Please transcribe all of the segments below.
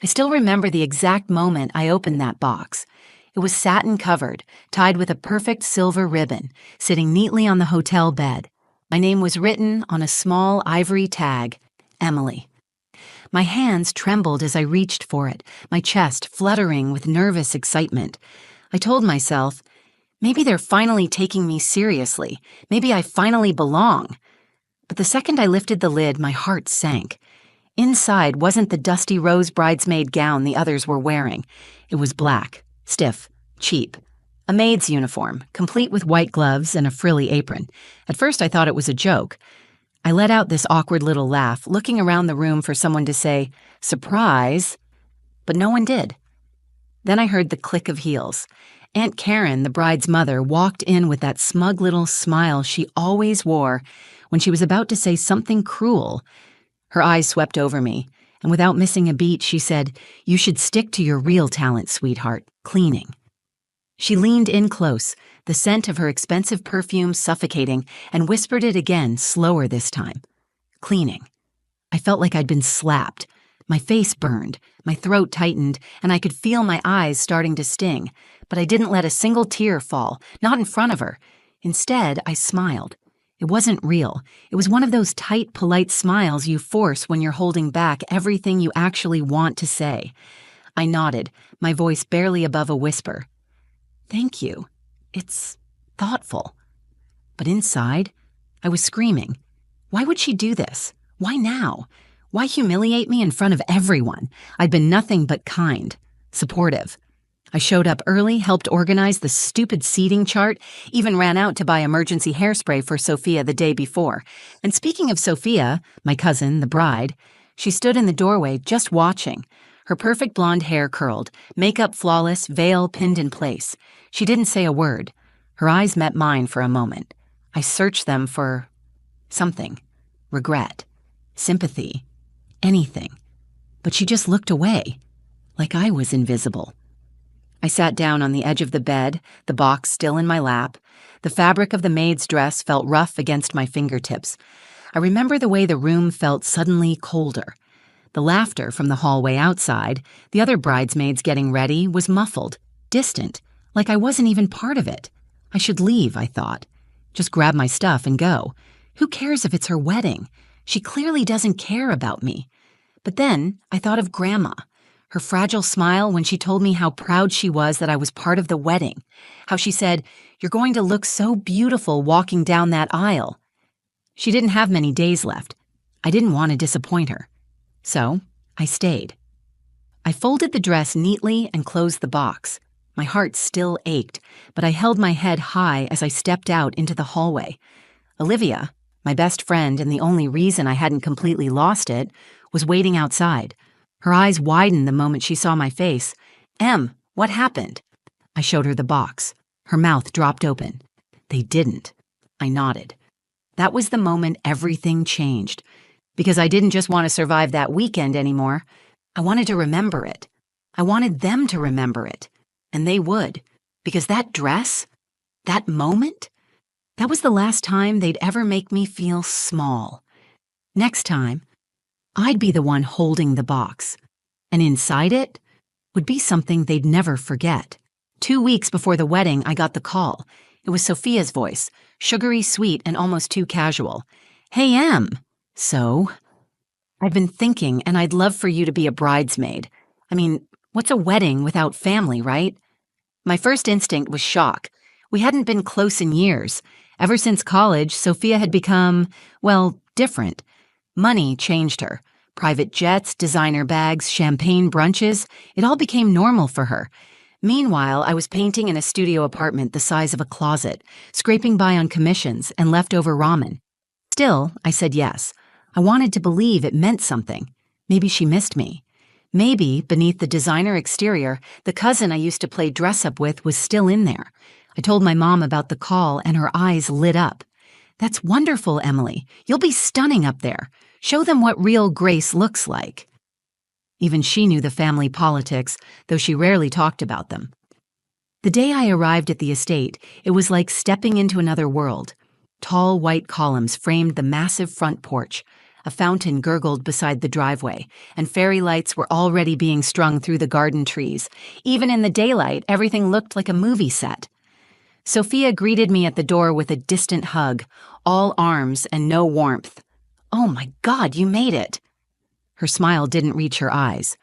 I still remember the exact moment I opened that box. It was satin covered, tied with a perfect silver ribbon, sitting neatly on the hotel bed. My name was written on a small ivory tag, Emily. My hands trembled as I reached for it, my chest fluttering with nervous excitement. I told myself, maybe they're finally taking me seriously. Maybe I finally belong. But the second I lifted the lid, my heart sank. Inside wasn't the dusty rose bridesmaid gown the others were wearing. It was black, stiff, cheap. A maid's uniform, complete with white gloves and a frilly apron. At first I thought it was a joke. I let out this awkward little laugh, looking around the room for someone to say, "Surprise!" But no one did. Then I heard the click of heels. Aunt Karen, the bride's mother, walked in with that smug little smile she always wore when she was about to say something cruel. Her eyes swept over me, and without missing a beat, she said, "You should stick to your real talent, sweetheart, cleaning." She leaned in close, the scent of her expensive perfume suffocating, and whispered it again, slower this time. Cleaning. I felt like I'd been slapped. My face burned, my throat tightened, and I could feel my eyes starting to sting. But I didn't let a single tear fall, not in front of her. Instead, I smiled. It wasn't real. It was one of those tight, polite smiles you force when you're holding back everything you actually want to say. I nodded, my voice barely above a whisper. "Thank you. It's thoughtful." But inside, I was screaming. Why would she do this? Why now? Why humiliate me in front of everyone? I'd been nothing but kind, supportive. I showed up early, helped organize the stupid seating chart, even ran out to buy emergency hairspray for Sophia the day before. And speaking of Sophia, my cousin, the bride, she stood in the doorway just watching. Her perfect blonde hair curled, makeup flawless, veil pinned in place. She didn't say a word. Her eyes met mine for a moment. I searched them for something. Regret. Sympathy. Anything. But she just looked away, like I was invisible. I sat down on the edge of the bed, the box still in my lap. The fabric of the maid's dress felt rough against my fingertips. I remember the way the room felt suddenly colder. The laughter from the hallway outside, the other bridesmaids getting ready, was muffled, distant, like I wasn't even part of it. I should leave, I thought. Just grab my stuff and go. Who cares if it's her wedding? She clearly doesn't care about me. But then I thought of Grandma, her fragile smile when she told me how proud she was that I was part of the wedding, how she said, "You're going to look so beautiful walking down that aisle." She didn't have many days left. I didn't want to disappoint her. So I stayed. I folded the dress neatly and closed the box. My heart still ached, but I held my head high as I stepped out into the hallway. Olivia, my best friend and the only reason I hadn't completely lost it, was waiting outside. Her eyes widened the moment she saw my face. "Em, what happened?" I showed her the box. Her mouth dropped open. They didn't. I nodded. That was the moment everything changed. Because I didn't just want to survive that weekend anymore. I wanted to remember it. I wanted them to remember it. And they would. Because that dress, that moment, that was the last time they'd ever make me feel small. Next time, I'd be the one holding the box. And inside it would be something they'd never forget. 2 weeks before the wedding, I got the call. It was Sophia's voice, sugary sweet and almost too casual. "Hey, Em." "So?" "I've been thinking, and I'd love for you to be a bridesmaid. I mean, what's a wedding without family, right?" My first instinct was shock. We hadn't been close in years. Ever since college, Sophia had become, well, different. Money changed her. Private jets, designer bags, champagne brunches, it all became normal for her. Meanwhile, I was painting in a studio apartment the size of a closet, scraping by on commissions and leftover ramen. Still, I said yes. I wanted to believe it meant something. Maybe she missed me. Maybe, beneath the designer exterior, the cousin I used to play dress-up with was still in there. I told my mom about the call, and her eyes lit up. "That's wonderful, Emily. You'll be stunning up there. Show them what real grace looks like." Even she knew the family politics, though she rarely talked about them. The day I arrived at the estate, it was like stepping into another world. Tall white columns framed the massive front porch. A fountain gurgled beside the driveway, and fairy lights were already being strung through the garden trees. Even in the daylight, everything looked like a movie set. Sophia greeted me at the door with a distant hug, all arms and no warmth. "Oh my God, you made it!" Her smile didn't reach her eyes.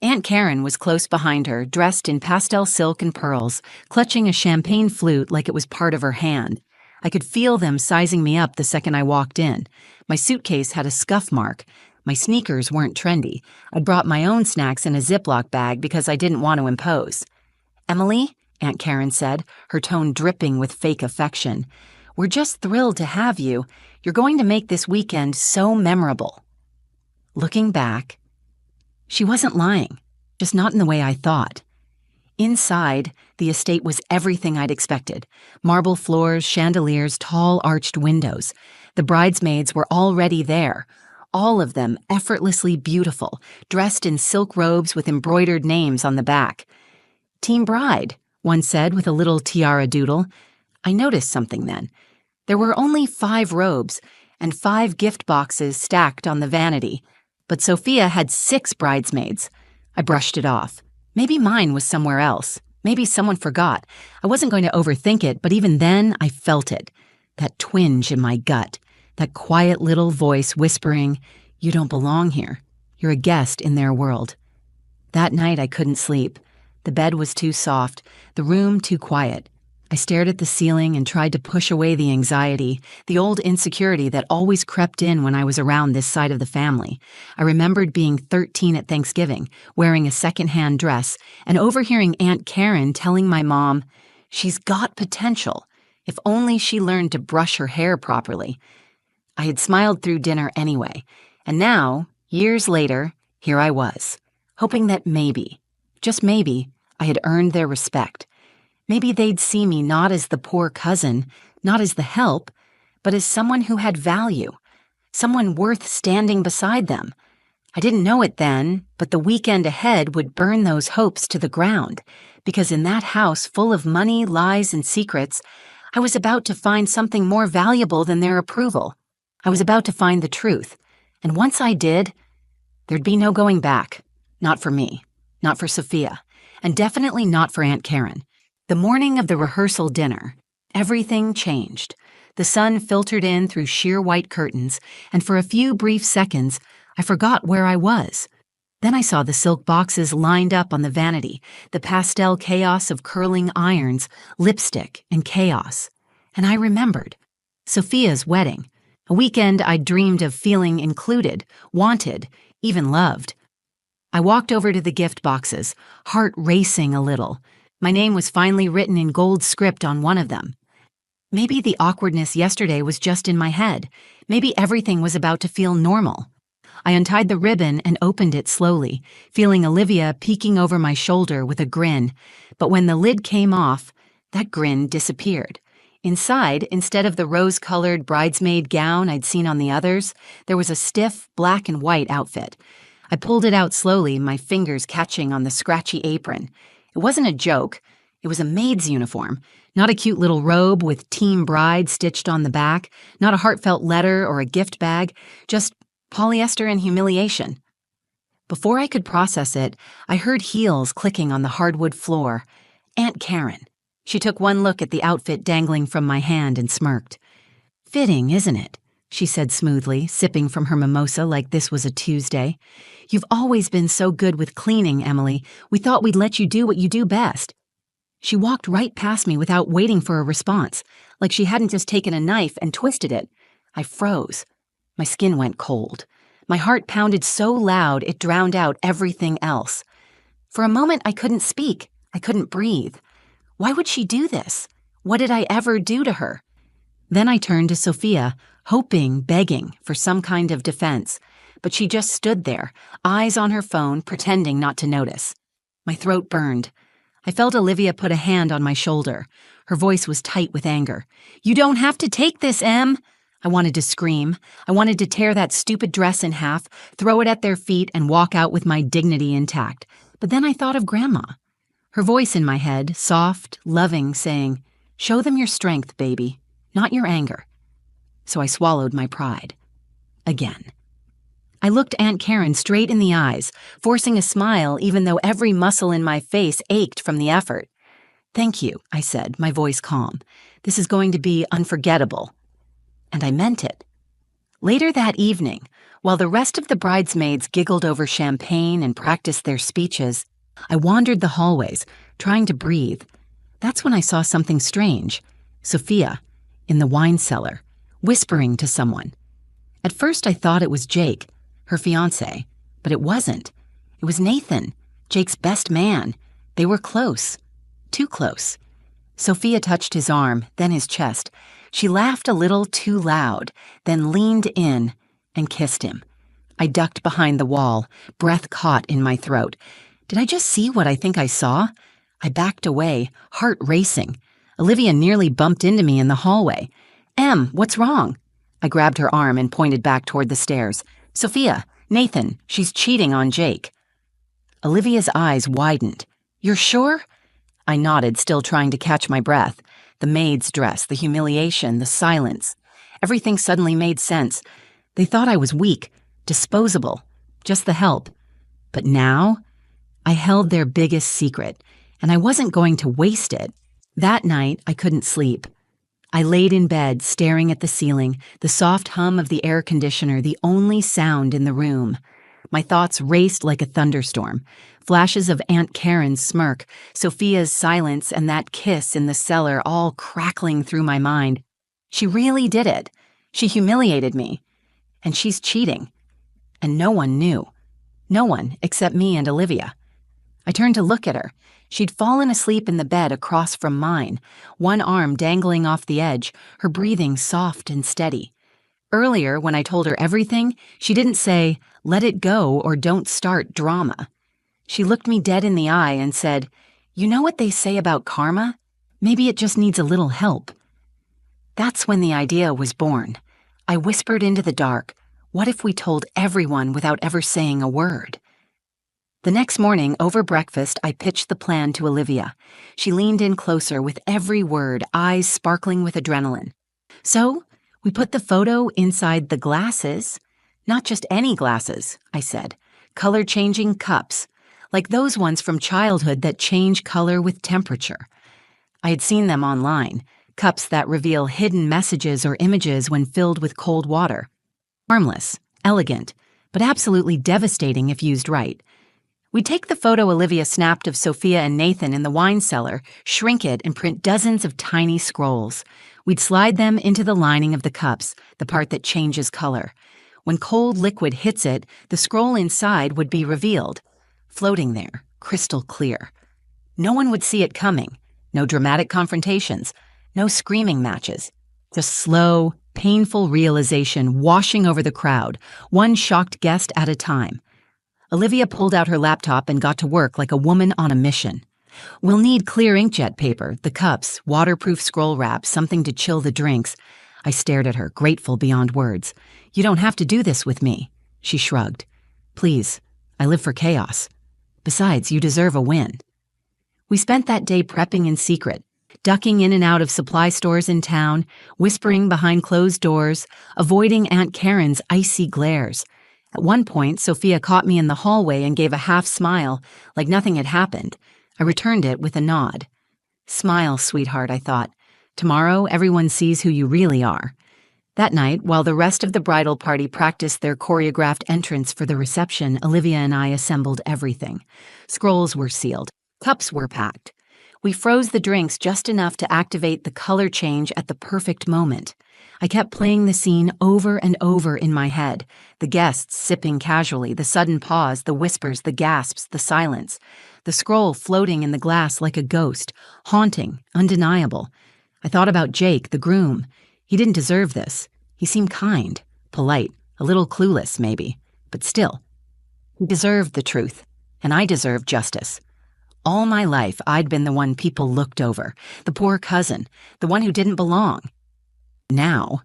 Aunt Karen was close behind her, dressed in pastel silk and pearls, clutching a champagne flute like it was part of her hand. I could feel them sizing me up the second I walked in. My suitcase had a scuff mark. My sneakers weren't trendy. I'd brought my own snacks in a Ziploc bag because I didn't want to impose. "Emily," Aunt Karen said, her tone dripping with fake affection, "we're just thrilled to have you. You're going to make this weekend so memorable." Looking back, she wasn't lying, just not in the way I thought. Inside, the estate was everything I'd expected. Marble floors, chandeliers, tall arched windows. The bridesmaids were already there, all of them effortlessly beautiful, dressed in silk robes with embroidered names on the back. "Team Bride," one said with a little tiara doodle. I noticed something then. There were only 5 robes and 5 gift boxes stacked on the vanity, but Sophia had 6 bridesmaids. I brushed it off. Maybe mine was somewhere else. Maybe someone forgot. I wasn't going to overthink it, but even then I felt it. That twinge in my gut. That quiet little voice whispering, "You don't belong here. You're a guest in their world." That night I couldn't sleep. The bed was too soft, the room too quiet. I stared at the ceiling and tried to push away the anxiety, the old insecurity that always crept in when I was around this side of the family. I remembered being 13 at Thanksgiving, wearing a secondhand dress, and overhearing Aunt Karen telling my mom, "She's got potential, if only she learned to brush her hair properly." I had smiled through dinner anyway, and now, years later, here I was, hoping that maybe, just maybe, I had earned their respect. Maybe they'd see me not as the poor cousin, not as the help, but as someone who had value, someone worth standing beside them. I didn't know it then, but the weekend ahead would burn those hopes to the ground, because in that house full of money, lies, and secrets, I was about to find something more valuable than their approval. I was about to find the truth, and once I did, there'd be no going back. Not for me, not for Sophia, and definitely not for Aunt Karen. The morning of the rehearsal dinner, everything changed. The sun filtered in through sheer white curtains, and for a few brief seconds, I forgot where I was. Then I saw the silk boxes lined up on the vanity, the pastel chaos of curling irons, lipstick, and chaos. And I remembered. Sophia's wedding. A weekend I'd dreamed of feeling included, wanted, even loved. I walked over to the gift boxes, heart racing a little. My name was finally written in gold script on one of them. Maybe the awkwardness yesterday was just in my head. Maybe everything was about to feel normal. I untied the ribbon and opened it slowly, feeling Olivia peeking over my shoulder with a grin. But when the lid came off, that grin disappeared. Inside, instead of the rose-colored bridesmaid gown I'd seen on the others, there was a stiff black and white outfit. I pulled it out slowly, my fingers catching on the scratchy apron. It wasn't a joke. It was a maid's uniform, not a cute little robe with Team Bride stitched on the back, not a heartfelt letter or a gift bag, just polyester and humiliation. Before I could process it, I heard heels clicking on the hardwood floor. Aunt Karen. She took one look at the outfit dangling from my hand and smirked. "Fitting, isn't it?" she said smoothly, sipping from her mimosa like this was a Tuesday. "You've always been so good with cleaning, Emily. We thought we'd let you do what you do best." She walked right past me without waiting for a response, like she hadn't just taken a knife and twisted it. I froze. My skin went cold. My heart pounded so loud it drowned out everything else. For a moment, I couldn't speak. I couldn't breathe. Why would she do this? What did I ever do to her? Then I turned to Sophia, hoping, begging for some kind of defense. But she just stood there, eyes on her phone, pretending not to notice. My throat burned. I felt Olivia put a hand on my shoulder. Her voice was tight with anger. "You don't have to take this, Em!" I wanted to scream. I wanted to tear that stupid dress in half, throw it at their feet, and walk out with my dignity intact. But then I thought of Grandma. Her voice in my head, soft, loving, saying, "Show them your strength, baby, not your anger." So I swallowed my pride. Again. I looked Aunt Karen straight in the eyes, forcing a smile even though every muscle in my face ached from the effort. "Thank you," I said, my voice calm. "This is going to be unforgettable." And I meant it. Later that evening, while the rest of the bridesmaids giggled over champagne and practiced their speeches, I wandered the hallways, trying to breathe. That's when I saw something strange. Sophia, in the wine cellar, whispering to someone. At first I thought it was Jake, her fiancé, but it wasn't. It was Nathan, Jake's best man. They were close. Too close. Sophia touched his arm, then his chest. She laughed a little too loud, then leaned in and kissed him. I ducked behind the wall, breath caught in my throat. Did I just see what I think I saw? I backed away, heart racing. Olivia nearly bumped into me in the hallway. "Em, what's wrong?" I grabbed her arm and pointed back toward the stairs. "Sophia, Nathan, she's cheating on Jake." Olivia's eyes widened. "You're sure?" I nodded, still trying to catch my breath. The maid's dress, the humiliation, the silence. Everything suddenly made sense. They thought I was weak, disposable, just the help. But now, I held their biggest secret, and I wasn't going to waste it. That night, I couldn't sleep. I laid in bed, staring at the ceiling, the soft hum of the air conditioner, the only sound in the room. My thoughts raced like a thunderstorm. Flashes of Aunt Karen's smirk, Sophia's silence, and that kiss in the cellar all crackling through my mind. She really did it. She humiliated me. And she's cheating. And no one knew. No one except me and Olivia. I turned to look at her. She'd fallen asleep in the bed across from mine, one arm dangling off the edge, her breathing soft and steady. Earlier, when I told her everything, she didn't say, "Let it go" or "Don't start drama." She looked me dead in the eye and said, "You know what they say about karma? Maybe it just needs a little help." That's when the idea was born. I whispered into the dark, what if we told everyone without ever saying a word? The next morning, over breakfast, I pitched the plan to Olivia. She leaned in closer with every word, eyes sparkling with adrenaline. "So, we put the photo inside the glasses. Not just any glasses," I said. "Color-changing cups. Like those ones from childhood that change color with temperature." I had seen them online, cups that reveal hidden messages or images when filled with cold water. Harmless, elegant, but absolutely devastating if used right. We'd take the photo Olivia snapped of Sophia and Nathan in the wine cellar, shrink it, and print dozens of tiny scrolls. We'd slide them into the lining of the cups, the part that changes color. When cold liquid hits it, the scroll inside would be revealed. Floating there, crystal clear. No one would see it coming. No dramatic confrontations. No screaming matches. Just slow, painful realization washing over the crowd, one shocked guest at a time. Olivia pulled out her laptop and got to work like a woman on a mission. "We'll need clear inkjet paper, the cups, waterproof scroll wrap, something to chill the drinks." I stared at her, grateful beyond words. "You don't have to do this with me." She shrugged. "Please, I live for chaos. Besides, you deserve a win." We spent that day prepping in secret, ducking in and out of supply stores in town, whispering behind closed doors, avoiding Aunt Karen's icy glares. At one point, Sophia caught me in the hallway and gave a half smile, like nothing had happened. I returned it with a nod. "Smile, sweetheart," I thought. "Tomorrow, everyone sees who you really are." That night, while the rest of the bridal party practiced their choreographed entrance for the reception, Olivia and I assembled everything. Scrolls were sealed. Cups were packed. We froze the drinks just enough to activate the color change at the perfect moment. I kept playing the scene over and over in my head, the guests sipping casually, the sudden pause, the whispers, the gasps, the silence, the scroll floating in the glass like a ghost, haunting, undeniable. I thought about Jake, the groom. He didn't deserve this. He seemed kind, polite, a little clueless maybe, but still. He deserved the truth, and I deserved justice. All my life, I'd been the one people looked over, the poor cousin, the one who didn't belong. Now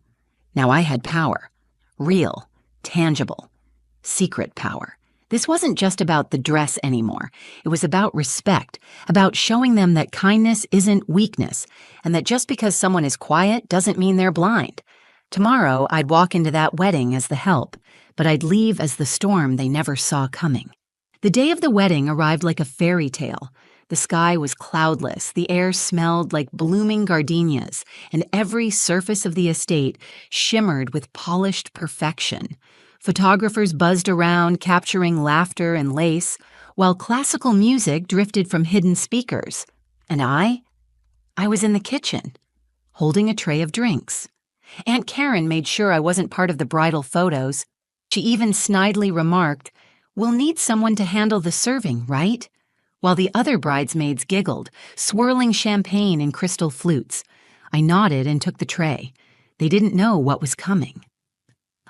I had power. Real, tangible, secret power. This wasn't just about the dress anymore. It was about respect, about showing them that kindness isn't weakness, and that just because someone is quiet doesn't mean they're blind. Tomorrow, I'd walk into that wedding as the help, but I'd leave as the storm they never saw coming. The day of the wedding arrived like a fairy tale. The sky was cloudless, the air smelled like blooming gardenias, and every surface of the estate shimmered with polished perfection. Photographers buzzed around, capturing laughter and lace, while classical music drifted from hidden speakers. And I was in the kitchen, holding a tray of drinks. Aunt Karen made sure I wasn't part of the bridal photos. She even snidely remarked, "We'll need someone to handle the serving, right?" While the other bridesmaids giggled, swirling champagne in crystal flutes. I nodded and took the tray. They didn't know what was coming.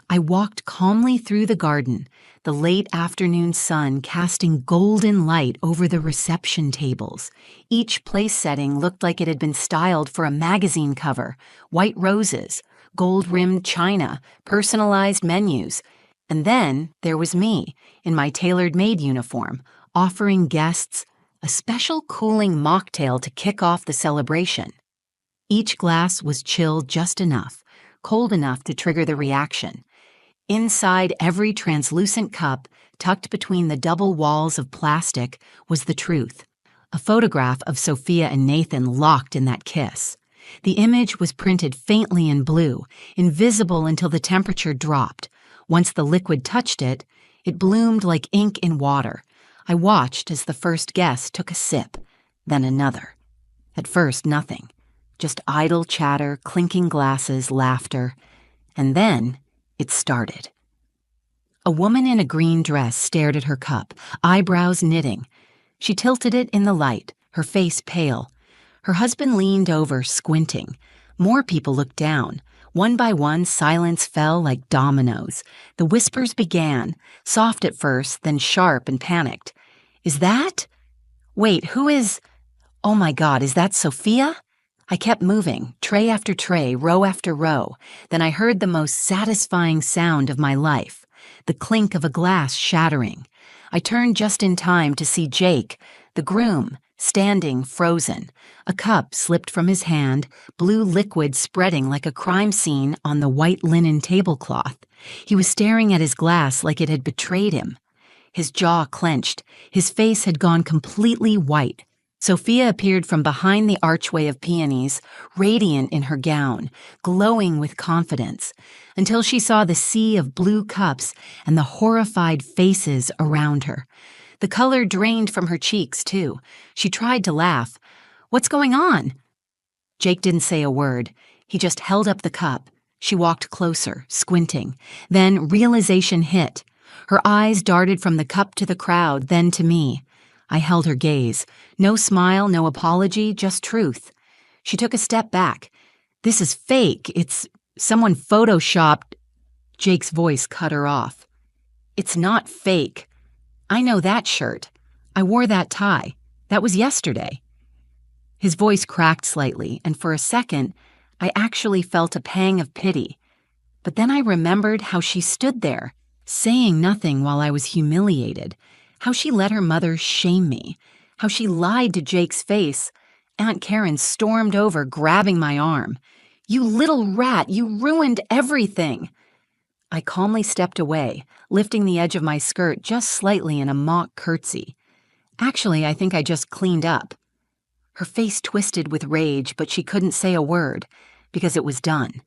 I walked calmly through the garden, the late afternoon sun casting golden light over the reception tables. Each place setting looked like it had been styled for a magazine cover: white roses, gold-rimmed china, personalized menus. And then there was me, in my tailored maid uniform, offering guests a special cooling mocktail to kick off the celebration. Each glass was chilled just enough, cold enough to trigger the reaction. Inside every translucent cup, tucked between the double walls of plastic, was the truth. A photograph of Sophia and Nathan locked in that kiss. The image was printed faintly in blue, invisible until the temperature dropped. Once the liquid touched it, it bloomed like ink in water. I watched as the first guest took a sip, then another. At first, nothing. Just idle chatter, clinking glasses, laughter. And then it started. A woman in a green dress stared at her cup, eyebrows knitting. She tilted it in the light, her face pale. Her husband leaned over, squinting. More people looked down. One by one, silence fell like dominoes. The whispers began, soft at first, then sharp and panicked. "Is that? Wait, who is? Oh my God, is that Sophia?" I kept moving, tray after tray, row after row. Then I heard the most satisfying sound of my life, the clink of a glass shattering. I turned just in time to see Jake, the groom, standing frozen. A cup slipped from his hand, blue liquid spreading like a crime scene on the white linen tablecloth. He was staring at his glass like it had betrayed him. His jaw clenched. His face had gone completely white. Sophia appeared from behind the archway of peonies, radiant in her gown, glowing with confidence, until she saw the sea of blue cups and the horrified faces around her. The color drained from her cheeks, too. She tried to laugh. "What's going on?" Jake didn't say a word. He just held up the cup. She walked closer, squinting. Then realization hit. Her eyes darted from the cup to the crowd, then to me. I held her gaze. No smile, no apology, just truth. She took a step back. "This is fake. It's someone photoshopped." Jake's voice cut her off. "It's not fake. I know that shirt. I wore that tie. That was yesterday." His voice cracked slightly, and for a second, I actually felt a pang of pity. But then I remembered how she stood there, saying nothing while I was humiliated. How she let her mother shame me. How she lied to Jake's face. Aunt Karen stormed over, grabbing my arm. "You little rat, you ruined everything." I calmly stepped away, lifting the edge of my skirt just slightly in a mock curtsy. Actually, I think I just cleaned up. Her face twisted with rage, but she couldn't say a word, because it was done.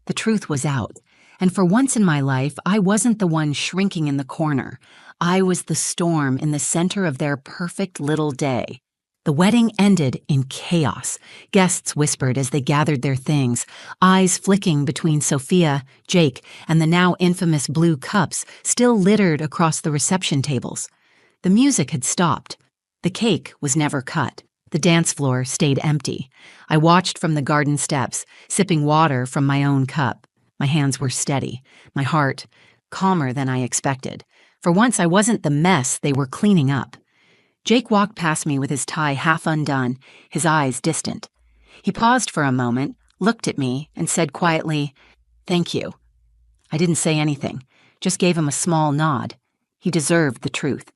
The truth was out. And for once in my life, I wasn't the one shrinking in the corner. I was the storm in the center of their perfect little day. The wedding ended in chaos. Guests whispered as they gathered their things, eyes flicking between Sophia, Jake, and the now infamous blue cups still littered across the reception tables. The music had stopped. The cake was never cut. The dance floor stayed empty. I watched from the garden steps, sipping water from my own cup. My hands were steady, my heart calmer than I expected. For once, I wasn't the mess they were cleaning up. Jake walked past me with his tie half undone, his eyes distant. He paused for a moment, looked at me, and said quietly, "Thank you." I didn't say anything, just gave him a small nod. He deserved the truth.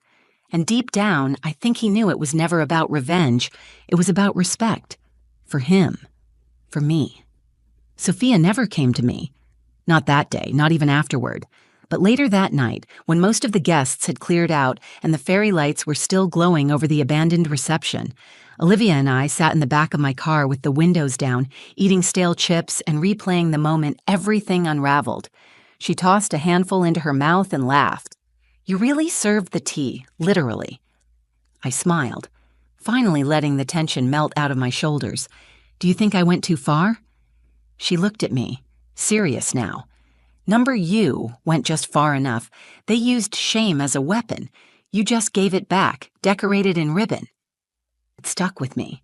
And deep down, I think he knew it was never about revenge. It was about respect. For him. For me. Sophia never came to me. Not that day, not even afterward. But later that night, when most of the guests had cleared out and the fairy lights were still glowing over the abandoned reception, Olivia and I sat in the back of my car with the windows down, eating stale chips and replaying the moment everything unraveled. She tossed a handful into her mouth and laughed. "You really served the tea, literally." I smiled, finally letting the tension melt out of my shoulders. "Do you think I went too far?" She looked at me, serious now. "Number you went just far enough. They used shame as a weapon. You just gave it back, decorated in ribbon." It stuck with me,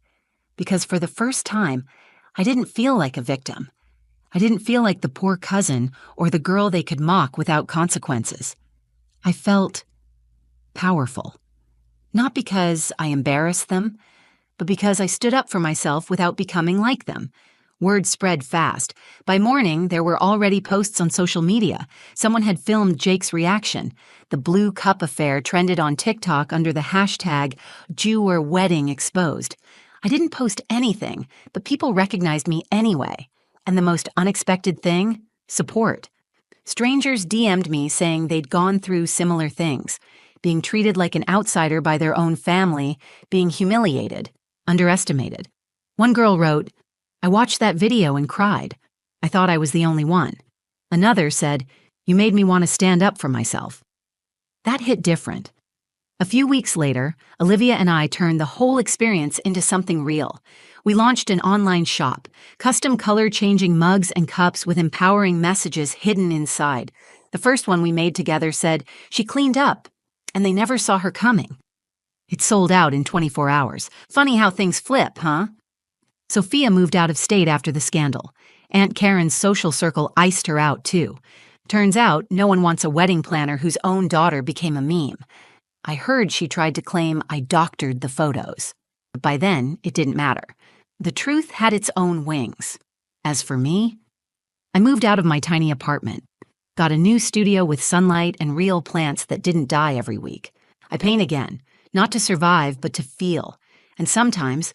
because for the first time, I didn't feel like a victim. I didn't feel like the poor cousin or the girl they could mock without consequences. I felt powerful. Not because I embarrassed them, but because I stood up for myself without becoming like them. Word spread fast. By morning, there were already posts on social media. Someone had filmed Jake's reaction. The blue cup affair trended on TikTok under the hashtag #JewWeddingExposed. I didn't post anything, but people recognized me anyway. And the most unexpected thing? Support. Strangers DM'd me saying they'd gone through similar things. Being treated like an outsider by their own family, being humiliated, underestimated. One girl wrote, "I watched that video and cried. I thought I was the only one." Another said, "You made me want to stand up for myself." That hit different. A few weeks later, Olivia and I turned the whole experience into something real. We launched an online shop, custom color-changing mugs and cups with empowering messages hidden inside. The first one we made together said, "She cleaned up, and they never saw her coming." It sold out in 24 hours. Funny how things flip, huh? Sophia moved out of state after the scandal. Aunt Karen's social circle iced her out, too. Turns out, no one wants a wedding planner whose own daughter became a meme. I heard she tried to claim I doctored the photos. But by then, it didn't matter. The truth had its own wings. As for me, I moved out of my tiny apartment, got a new studio with sunlight and real plants that didn't die every week. I paint again, not to survive, but to feel. And sometimes,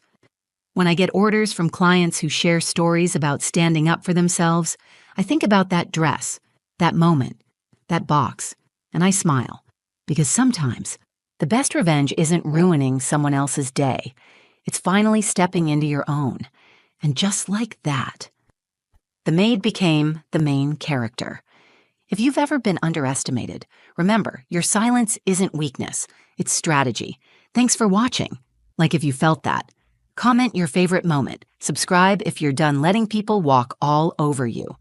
when I get orders from clients who share stories about standing up for themselves, I think about that dress, that moment, that box, and I smile. Because sometimes, the best revenge isn't ruining someone else's day. It's finally stepping into your own. And just like that, the maid became the main character. If you've ever been underestimated, remember, your silence isn't weakness, it's strategy. Thanks for watching. Like if you felt that. Comment your favorite moment. Subscribe if you're done letting people walk all over you.